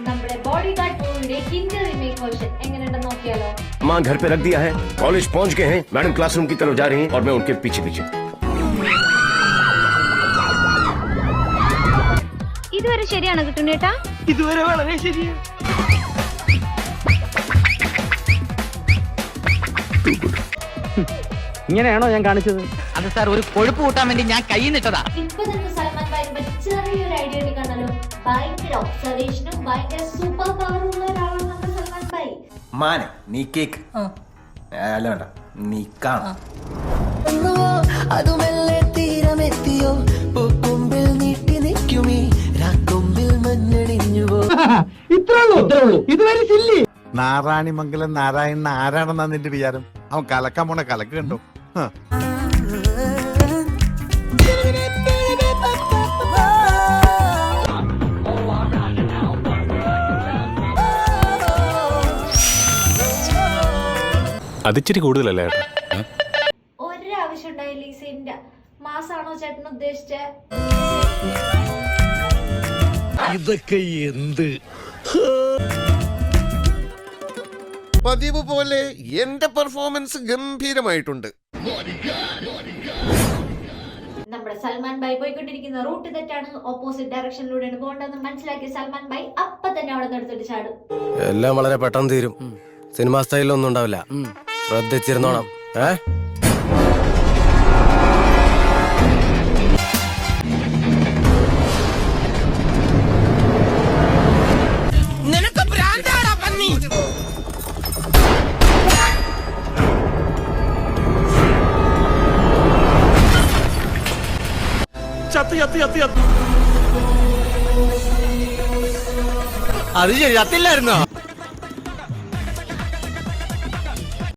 നമ്മുടെ ബോഡിഗാർഡ് മൂവിയുടെ Hindi remake version എങ്ങനെയുണ്ടെന്ന് നോക്കിയാലോ? माँ घर पे रख दिया है, कॉलेज पहुँच गए हैं, मैडम क्लासरूम की तरफ जा रही हैं और मैं उनके पीछे पीछे। ഇതുവരെ ശരിയാണോ കിട്ടുന്നേട്ടാ? ഇതുവരെ വളരെ ശരിയാ. ഇങ്ങനെയാണോ ഞാൻ കാണിച്ചത്? അത് സാർ ഒരു കൊഴുപ്പ് കൂട്ടാൻ വേണ്ടി ഞാൻ കൈ നിട്ടതാ. ഇപ്പൊ നമുക്ക് സൽമാൻ ഭായിനെ ചെറിയൊരു ഐഡിയ എടുക്കാണല്ലോ. ഭയങ്കര ഒബ്സർവേഷനും ഭയങ്കര സൂപ്പർ പവർ ഉള്ള ഒരാളാണ് നമ്മുടെ സൽമാൻ ഭായി. മാനെ നീ കേക്ക് അല്ല വേണ്ട നീ കാണാം. അതുമെല്ലെ തീരമെത്തിയോ പൂക്കൊമ്പിൽ നീട്ടി നിൽക്കുമീ രാക്കൊമ്പിൽ മഞ്ഞണിഞ്ഞുവോ. ഇത്രേ ഉള്ളൂ. ഇതുവരെ സില്ലി. നാരായണിമംഗലം നാരായണൻ ആരാണെന്നാ നിന്റെ വിചാരം? അവൻ കലക്കാൻ പോണ കലക്ക് കണ്ടോ? അതിച്ചിരി കൂടുതലല്ലേ? ഒരാവശ്യം ഉണ്ടായില്ല ഈ സീനിന്റെ. മാസാണോ ചേട്ടൻ ഉദ്ദേശിച്ചത്? ഇതൊക്കെ എന്ത്? പതിവ് പോലെ എന്റെ പെർഫോമൻസ് ഗംഭീരമായിട്ടുണ്ട്. നമ്മുടെ സൽമാൻ ഭായി പോയിക്കൊണ്ടിരിക്കുന്ന റൂട്ട് തെറ്റാണ്, ഓപ്പോസിറ്റ് ഡയറക്ഷനിലൂടെയാണ് പോകേണ്ടതെന്ന് മനസ്സിലാക്കിയ സൽമാൻ ഭായി അപ്പൊ തന്നെ അവിടെ നിർത്തിട്ട് ചാടും. എല്ലാം വളരെ പെട്ടെന്ന് തീരും. സിനിമാ സ്റ്റൈലൊന്നും ഉണ്ടാവില്ല, ശ്രദ്ധിച്ചിരുന്നോണം. നിനക്ക് ഭ്രാന്താടാ പന്നി. അത് ശരി, ചത്തില്ലായിരുന്നോ?